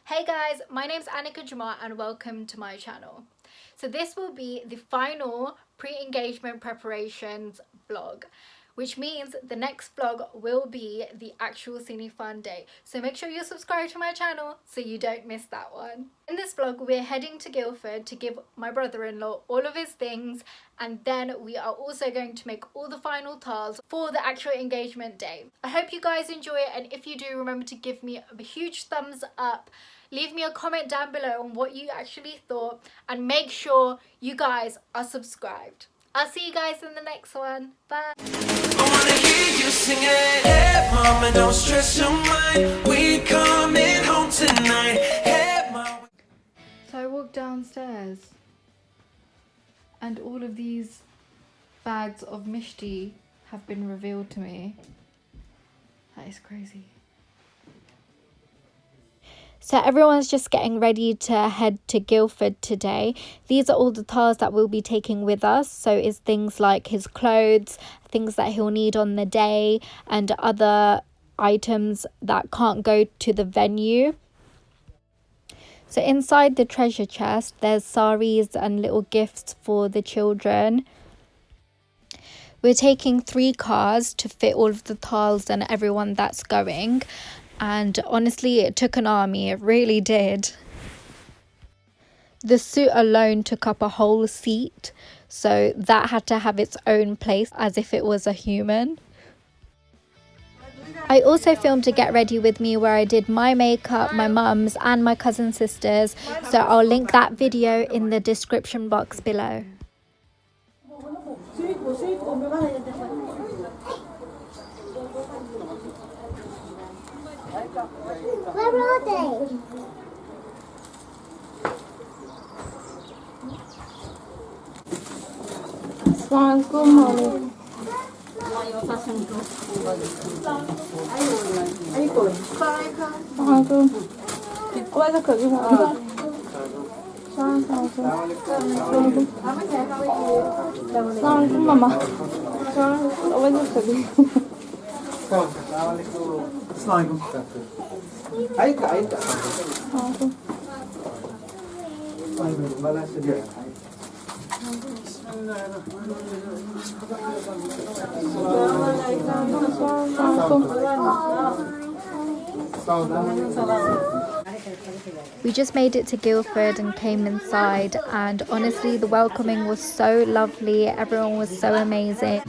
Hey guys, my name's Anyeka and welcome to my channel. So this will be the final pre-engagement preparations vlog, which means the next vlog will be the actual Cinipaan day. So make sure you're subscribed to my channel so you don't miss that one. In this vlog, we're heading to Guildford to give my brother-in-law all of his things, and then we are also going to make all the final thaals for the actual engagement day. I hope you guys enjoy it, and if you do, remember to give me a huge thumbs up. Leave me a comment down below on what you actually thought, and make sure you guys are subscribed. I'll see you guys in the next one. Bye. I wanna hear you singing. Hey, mama, don't stress your mind. We coming home tonight. Hey, mama. So I walked downstairs, and all of these bags of Mehndi have been revealed to me. That is crazy. So everyone's just getting ready to head to Guildford today. These are all the thaals that we'll be taking with us. So it's things like his clothes, things that he'll need on the day, and other items that can't go to the venue. So inside the treasure chest, there's saris and little gifts for the children. We're taking 3 cars to fit all of the thaals and everyone that's going. And honestly, it took an army, it really did. The suit alone took up a whole seat, so that had to have its own place as if it was a human. I also filmed a get ready with me where I did my makeup, my mum's and my cousin sister's, so I'll link that video in the description box below. Where are they? Assalamualaikum, Mommy. Assalamualaikum. Where's the cookie? Assalamualaikum, Mama. Where's the cookie? Assalamualaikum. Anyeka. We just made it to Guildford and came inside, and honestly the welcoming was so lovely, everyone was so amazing.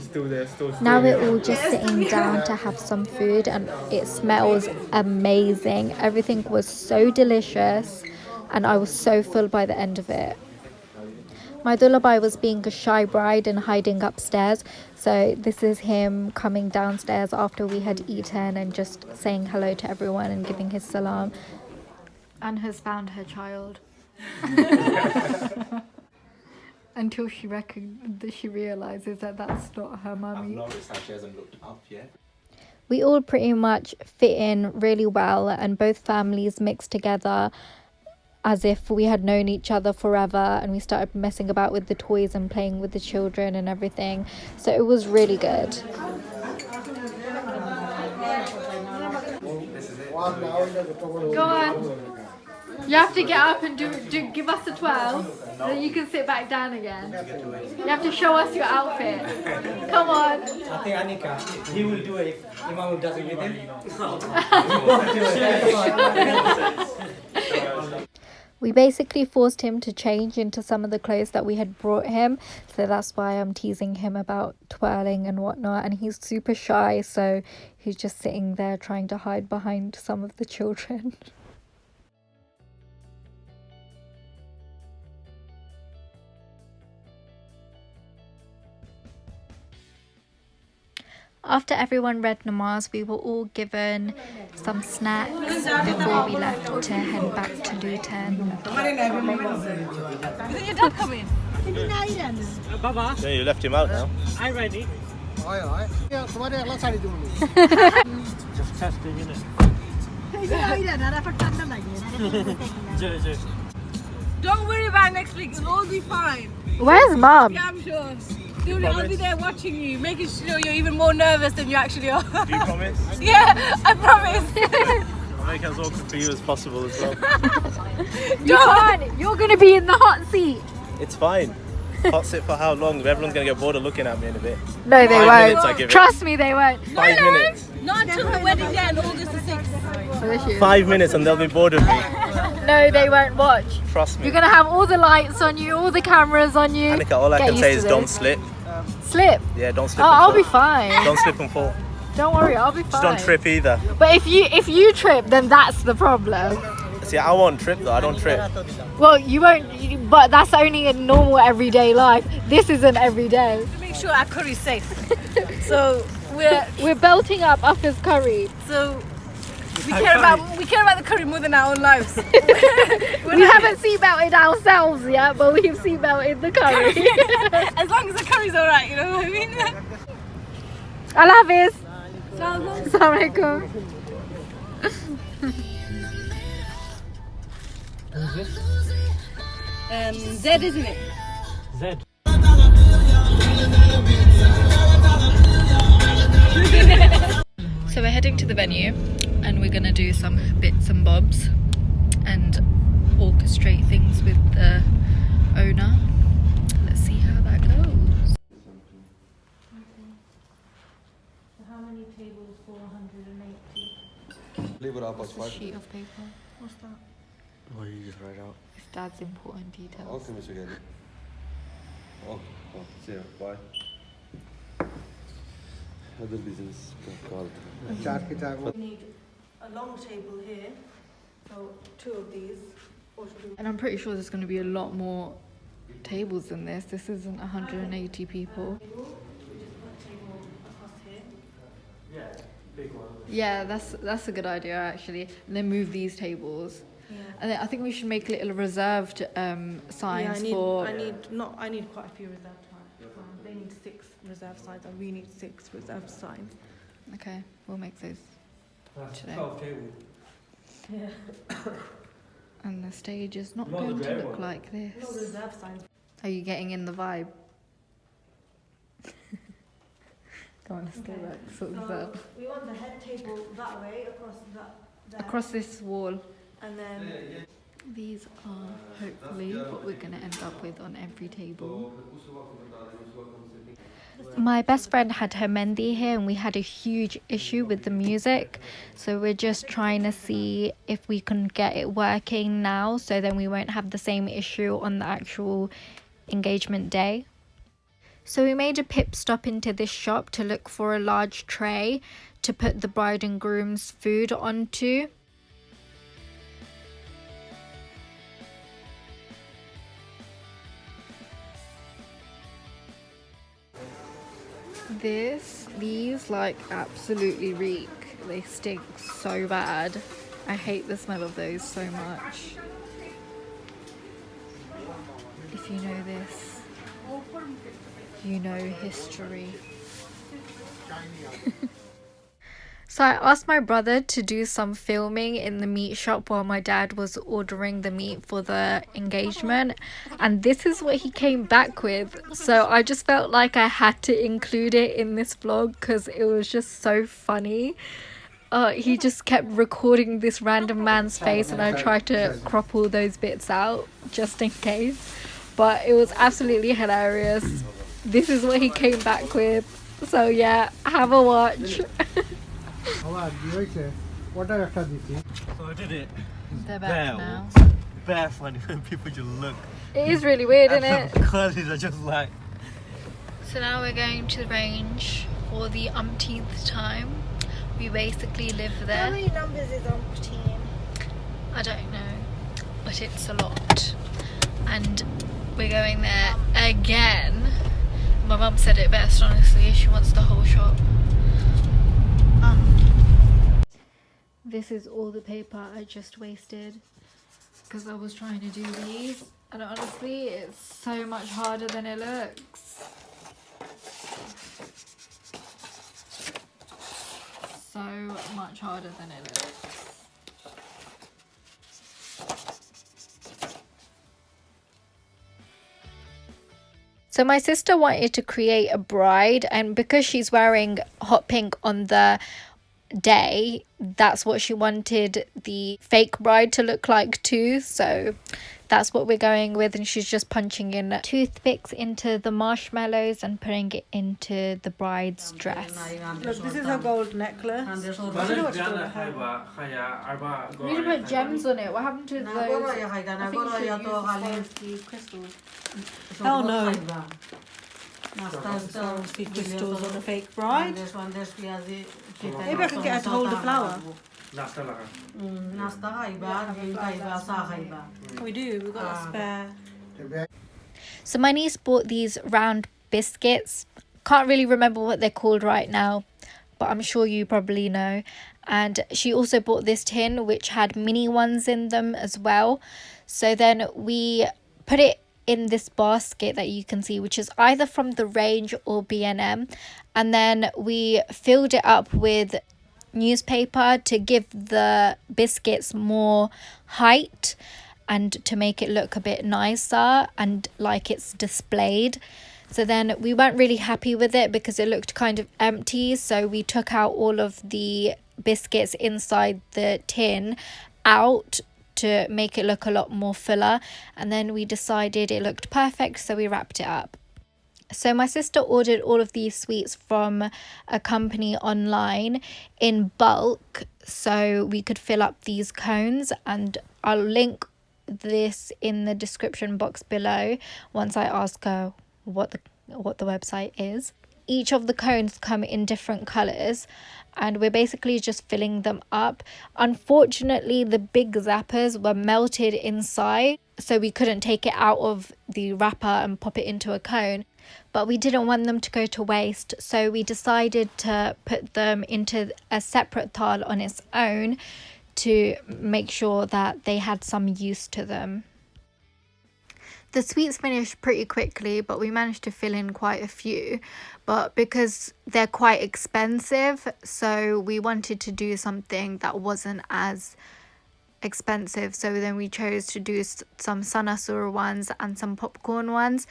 Now we're all just sitting down to have some food, and it smells amazing. Everything was so delicious and I was so full by the end of it. My Dullabai was being a shy bride and hiding upstairs, so this is him coming downstairs after we had eaten and just saying hello to everyone and giving his salam. Anne has found her child. Until she realizes that that's not her mummy. I've noticed that she hasn't looked up yet. We all pretty much fit in really well, and both families mixed together as if we had known each other forever, and we started messing about with the toys and playing with the children and everything. So it was really good. Go on. You have to get up and give us the 12, and then you can sit back down again. You have to show us your outfit. Come on. I think Anyeka, he will do it if Imam does it with him. We basically forced him to change into some of the clothes that we had brought him, so that's why I'm teasing him about twirling and whatnot, and he's super shy, so he's just sitting there trying to hide behind some of the children. After everyone read namaz, we were all given some snacks before we left to head back to Luton. Isn't your dad coming? Baba, Yeah, you left him out now. I'm ready. Aye. Yeah, somebody else side do me. Just testing, innit? Don't worry about next week, it'll all be fine. Where's Mum? Yeah, I'm sure. I'll be there watching you, making sure you're even more nervous than you actually are. Do you promise? Yeah, I promise. Make it as awkward for you as possible as well. You can't. You're gonna be in the hot seat. It's fine. Hot sit for how long? Everyone's gonna get bored of looking at me in a bit. No, they 5 won't. minutes I give it. Trust me, they won't. 5 minutes. Not until her wedding day on August the 6th. 5 minutes and they'll be bored of me. No, they won't watch. Trust me. You're gonna have all the lights on you, all the cameras on you. Anyeka, all I Get can used say to is this. don't slip. Slip. Yeah, don't slip. Oh, and I'll fall. be fine. Don't slip and fall. Don't worry, I'll be fine. Just don't trip either. But if you trip, then that's the problem. See, I won't trip though. I don't trip. Well, you won't. But that's only in normal everyday life. This isn't everyday. To make sure our curry's safe. So We're belting up Uffa's curry. so we care about the curry more than our own lives. We haven't seatbelted ourselves yet, but we've seatbelted the curry. As long as the curry's alright, you know what I mean? Allah Hafiz. Assalamualaikum. Z, isn't it? Z. So we're heading to the venue and we're gonna do some bits and bobs and orchestrate things with the owner. Let's see how that goes. How many tables for 180? Leave it up as It's a sheet of paper. What's that? What you just write out? It's Dad's important details. Okay, Mr. Gary. Oh, see ya. Bye. Other business called. We need a long table here. So 2 of these. And I'm pretty sure there's going to be a lot more tables than this. This isn't 180 people. Yeah, that's a good idea actually. And then move these tables. Yeah. And then I think we should make little reserved signs for. I need quite a few reserved signs. They need 6 reserved signs, and we need 6 reserved signs. Okay, we'll make those. That's Today. 12 tables. Yeah. And the stage is not Not the going to grey look one. like No this. reserved signs. Are you getting in the vibe? Go on, let's go Okay. back. Sort this So out. we want the head table that way across that. Across this wall. And then These are hopefully what we're going to end up with on every table. My best friend had her Mehndi here and we had a huge issue with the music. So we're just trying to see if we can get it working now so then we won't have the same issue on the actual engagement day. So we made a pit stop into this shop to look for a large tray to put the bride and groom's food onto. These like absolutely reek. They stink so bad. I hate the smell of those so much. If you know this, you know history. So I asked my brother to do some filming in the meat shop while my dad was ordering the meat for the engagement, and this is what he came back with. So I just felt like I had to include it in this vlog because it was just so funny. He just kept recording this random man's face and I tried to crop all those bits out just in case, but it was absolutely hilarious. This is what he came back with, so yeah, have a watch. So I did it. They're back now. Bare funny when people just look. It is really weird, isn't it? The curlies are just like. So now we're going to the range for the umpteenth time. We basically live there. how many numbers is on team? I don't know, but it's a lot. And we're going there again. My mum said it best, honestly. She wants the whole shop. This is all the paper I just wasted because I was trying to do these, and honestly it's so much harder than it looks. So much harder than it looks. So my sister wanted to create a bride, and because she's wearing hot pink on the day, that's what she wanted the fake bride to look like too. So that's what we're going with, and she's just punching in toothpicks into the marshmallows and putting it into the bride's dress. Look, this is her gold necklace. I don't know what to do with her. You need to put gems on it. What happened to those? I think you should use the crystals. Hell no. Crystals on a fake bride. Maybe I can get her to hold the flower. We do. We've got a spare. So my niece bought these round biscuits. Can't really remember what they're called right now, but I'm sure you probably know. And she also bought this tin which had mini ones in them as well. So then we put it in this basket that you can see, which is either from the Range or B&M, and then we filled it up with newspaper to give the biscuits more height and to make it look a bit nicer and like it's displayed. So then we weren't really happy with it because it looked kind of empty, so we took out all of the biscuits inside the tin out to make it look a lot more fuller, and then we decided it looked perfect, so we wrapped it up. So my sister ordered all of these sweets from a company online in bulk so we could fill up these cones, and I'll link this in the description box below once I ask her what the website is. Each of the cones come in different colours and we're basically just filling them up. Unfortunately, the big zappers were melted inside, so we couldn't take it out of the wrapper and pop it into a cone, but we didn't want them to go to waste, so we decided to put them into a separate thaal on its own to make sure that they had some use to them. The sweets finished pretty quickly, but we managed to fill in quite a few. But because they're quite expensive, so we wanted to do something that wasn't as expensive. So then we chose to do some sanasur ones and some popcorn ones.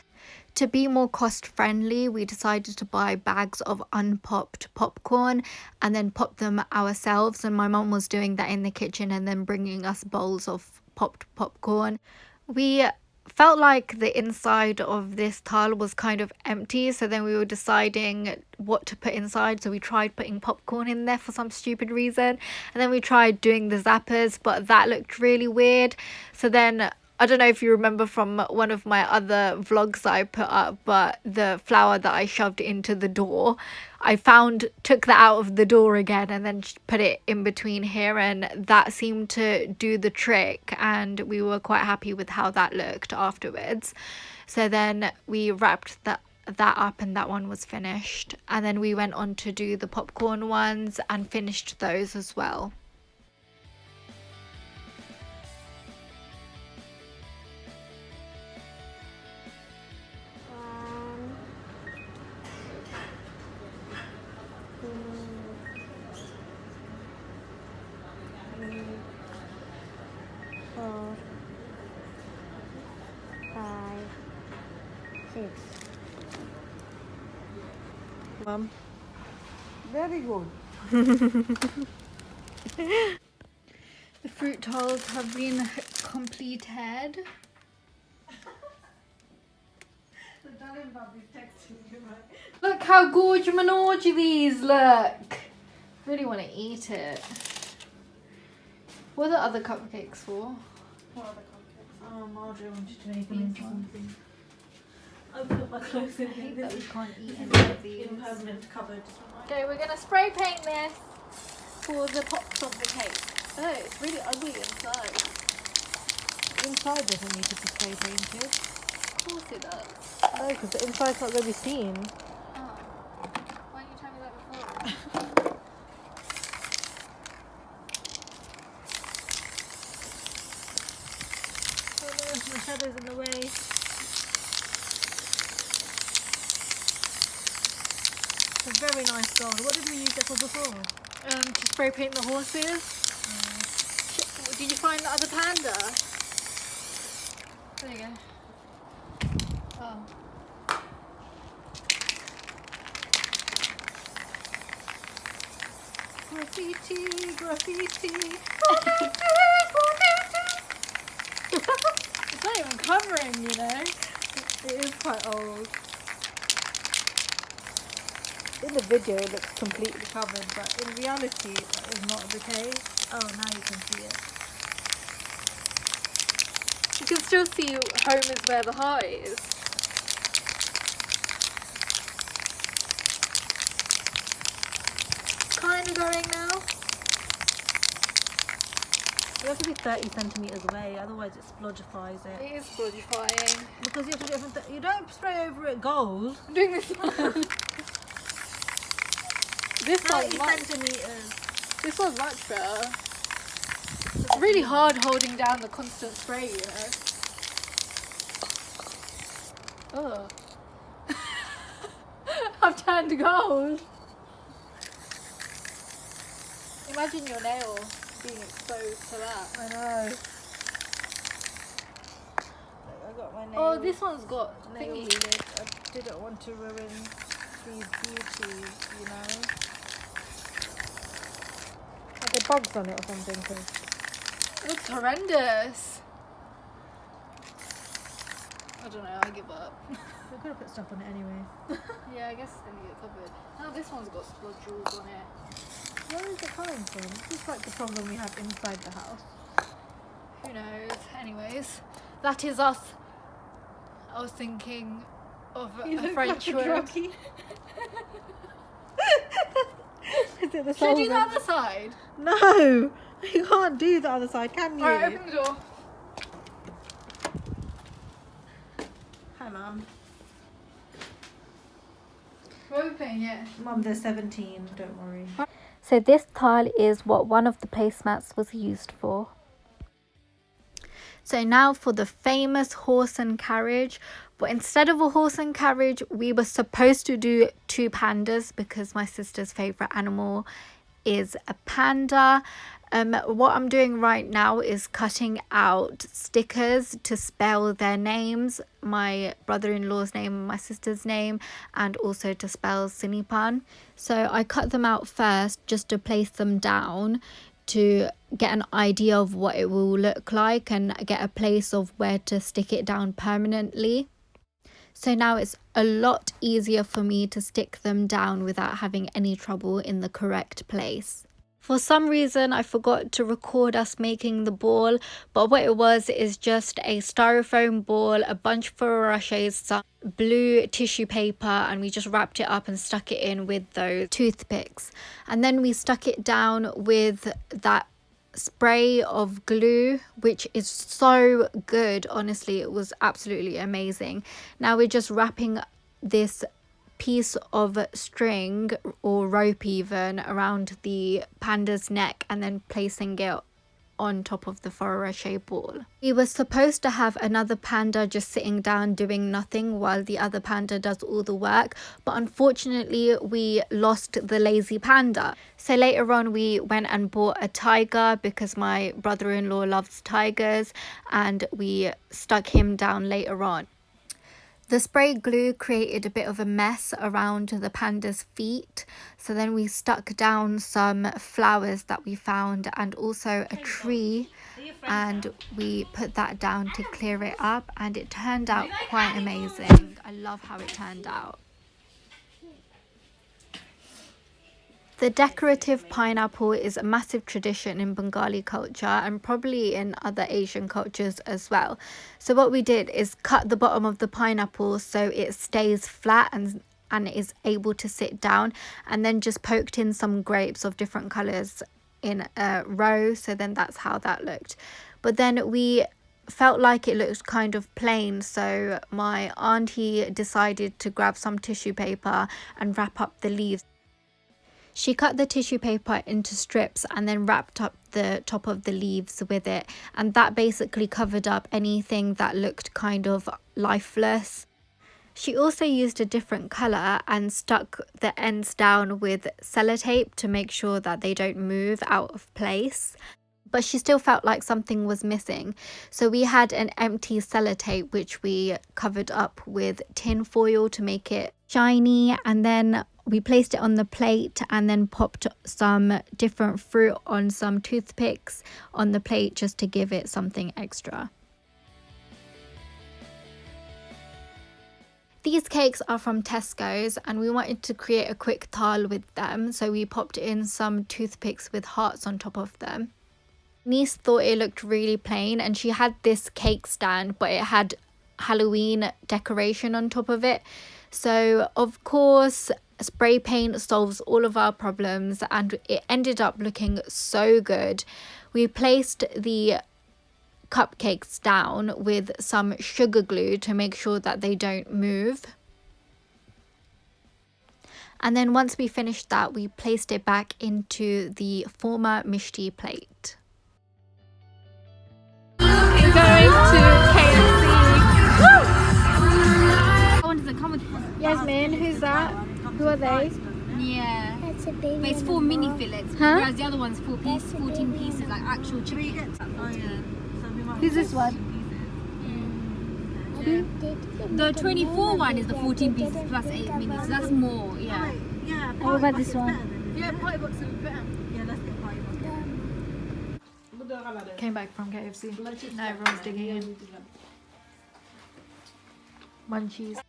To be more cost friendly, we decided to buy bags of unpopped popcorn and then pop them ourselves. And my mum was doing that in the kitchen and then bringing us bowls of popped popcorn. We felt like the inside of this thaal was kind of empty, so then we were deciding what to put inside, so we tried putting popcorn in there for some stupid reason, and then we tried doing the zappers, but that looked really weird. So then I don't know if you remember from one of my other vlogs I put up, but the flower that I shoved into the door, I took that out of the door again and then put it in between here, and that seemed to do the trick, and we were quite happy with how that looked afterwards. So then we wrapped that up and that one was finished, and then we went on to do the popcorn ones and finished those as well. Mum. Very good. The fruit thaals have been completed. Look how gorgeous and these look. Really want to eat it. What are the other cupcakes for? What other cupcakes? Oh, Marjorie wanted to make me into something. Open up my clothes in I hate here. that we can't eat any of these. Impermanent cupboard. Okay, we're gonna spray paint this for the tops of the cake. Oh, it's really ugly inside. Inside doesn't need to be spray painted. Of course it does. No, because the inside's not going to be seen. Oh. Why didn't you tell me that before? Oh no, my shadow's in the way. It's a very nice doll. What did we use that for before? To spray paint the horses. Did you find the other panda? There you go. Oh. Oh, sweet. graffiti. It's not even covering, you know. It is quite old. In the video it looks completely covered, but in reality that is not the case. Oh, now you can see it. You can still see home is where the heart is. Kind of going now. You have to be 30 centimeters away, otherwise it splodgifies it. It is splodgifying. Because you have to get from you don't spray over it gold. I'm doing this one. This 30 one's centimeters. This one's much better. It's really hard holding down the constant spray, you know. Oh. I've turned gold. Imagine your nail being exposed to that. I know. I got my nail. Oh, this one's got nail thingy. lid. I didn't want to ruin these beauties, you know. Are there bugs on it or something? 'Cause It looks horrendous. I don't know, I give up. we're gonna put stuff on it anyway. Yeah, I guess it's gonna get covered. Now this one's got splodges on it. Where is it coming from? This is like the problem we have inside the house. Who knows? Anyways, that is us. I was thinking of a French word. Is it the Should I do the solvent? other side? No! You can't do the other side, can you? Alright, open the door. Hi, Mum. We're opening it. Mum, they're 17, don't worry. So this tile is what one of the placemats was used for. So now for the famous horse and carriage. But instead of a horse and carriage, we were supposed to do 2 pandas because my sister's favourite animal is a panda. What I'm doing right now is cutting out stickers to spell their names, my brother-in-law's name, my sister's name, and also to spell Cinipaan. So I cut them out first just to place them down to get an idea of what it will look like and get a place of where to stick it down permanently. So now it's a lot easier for me to stick them down without having any trouble in the correct place. For some reason I forgot to record us making the ball, but what it was is just a styrofoam ball, a bunch of Ferrero Rochers, some blue tissue paper, and we just wrapped it up and stuck it in with those toothpicks. And then we stuck it down with that spray of glue, which is so good. Honestly, it was absolutely amazing. Now we're just wrapping this piece of string or rope even around the panda's neck and then placing it on top of the Ferrero Rocher ball. We were supposed to have another panda just sitting down doing nothing while the other panda does all the work, but unfortunately we lost the lazy panda. So later on we went and bought a tiger because my brother-in-law loves tigers, and we stuck him down later on. The spray glue created a bit of a mess around the panda's feet, so then we stuck down some flowers that we found and also a tree, and we put that down to clear it up, and it turned out quite amazing. I love how it turned out. The decorative pineapple is a massive tradition in Bengali culture and probably in other Asian cultures as well. So what we did is cut the bottom of the pineapple so it stays flat and is able to sit down, and then just poked in some grapes of different colours in a row. So then that's how that looked. But then we felt like it looked kind of plain, so my auntie decided to grab some tissue paper and wrap up the leaves. She cut the tissue paper into strips and then wrapped up the top of the leaves with it, and that basically covered up anything that looked kind of lifeless. She also used a different colour and stuck the ends down with sellotape to make sure that they don't move out of place. But she still felt like something was missing. So we had an empty sellotape which we covered up with tin foil to make it shiny, and then we placed it on the plate and then popped some different fruit on some toothpicks on the plate just to give it something extra. These cakes are from Tesco's and we wanted to create a quick thaal with them, so we popped in some toothpicks with hearts on top of them. Niece thought it looked really plain and she had this cake stand but it had Halloween decoration on top of it. So of course spray paint solves all of our problems and it ended up looking so good. We placed the cupcakes down with some sugar glue to make sure that they don't move. And then once we finished that, we placed it back into the former Mehndi plate. We're going to KFC. Does it come with? Yasmin, who's that? Who are they? Yeah. But it's 4 mini fillets, Huh? whereas the other one's 14 pieces, like actual chicken. Who's this one? The 24 one is the 14 pieces plus 8 minis, so that's more, yeah. And what about this one? Yeah, party box is better. Came back from KFC. Now everyone's digging in. Munchies.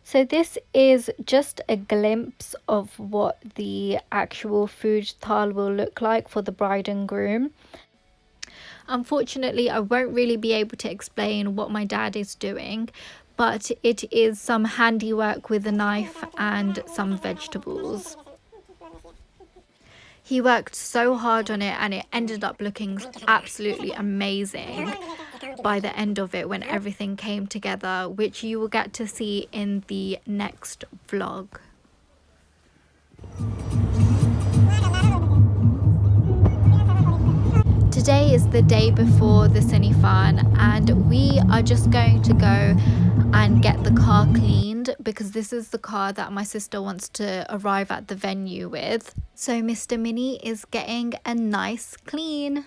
So this is just a glimpse of what the actual food thaal will look like for the bride and groom. Unfortunately, I won't really be able to explain what my dad is doing, but it is some handiwork with a knife and some vegetables. He worked so hard on it and it ended up looking absolutely amazing by the end of it when everything came together, which you will get to see in the next vlog. Today is the day before the Cinipaan and we are just going to go and get the car cleaned because this is the car that my sister wants to arrive at the venue with. So Mr. Mini is getting a nice clean.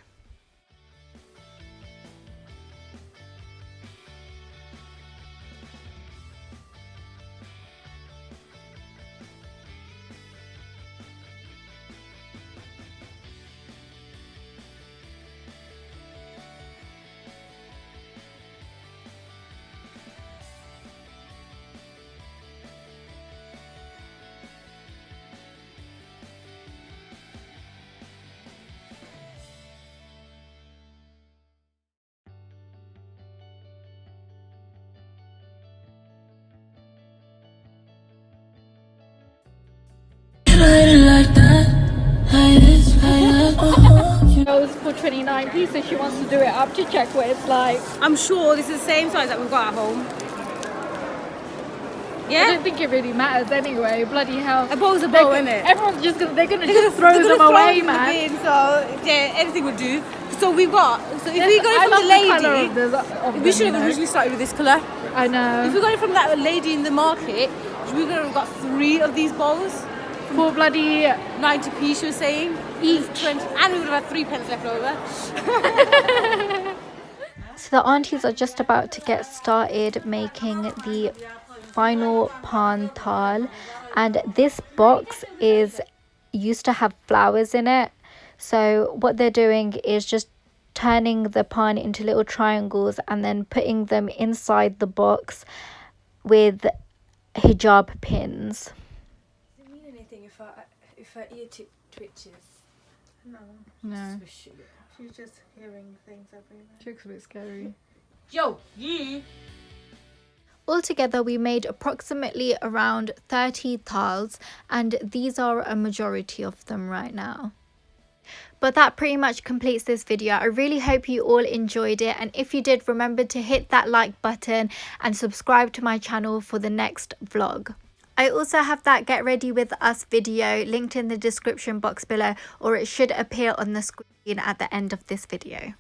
Goes for 29p, so she wants to do it up to check what it's like. I'm sure this is the same size that we've got at home. I Yeah? don't think it really matters anyway. Bloody hell. A bow's a bow, isn't it? Everyone's just gonna, they're gonna just throw them away, man. So yeah, anything would do. So we've got, so if we got I it love from the the colour lady, of the, of we them, should you have know. originally started with this colour. I know. If we got it from that lady in the market, we could have got 3 of these bowls. For bloody 90p she was saying. each. 20, and we would have had 3 pence left over. So the aunties are just about to get started making the final pan thaal, and this box is used to have flowers in it. So what they're doing is just turning the pan into little triangles and then putting them inside the box with hijab pins. Does it mean anything if her ear tip twitches? No. She's just hearing things everywhere. She looks a bit scary. Yo, you! Altogether, we made approximately around 30 thaals, and these are a majority of them right now. But that pretty much completes this video. I really hope you all enjoyed it, and if you did, remember to hit that like button and subscribe to my channel for the next vlog. I also have that get ready with us video linked in the description box below, or it should appear on the screen at the end of this video.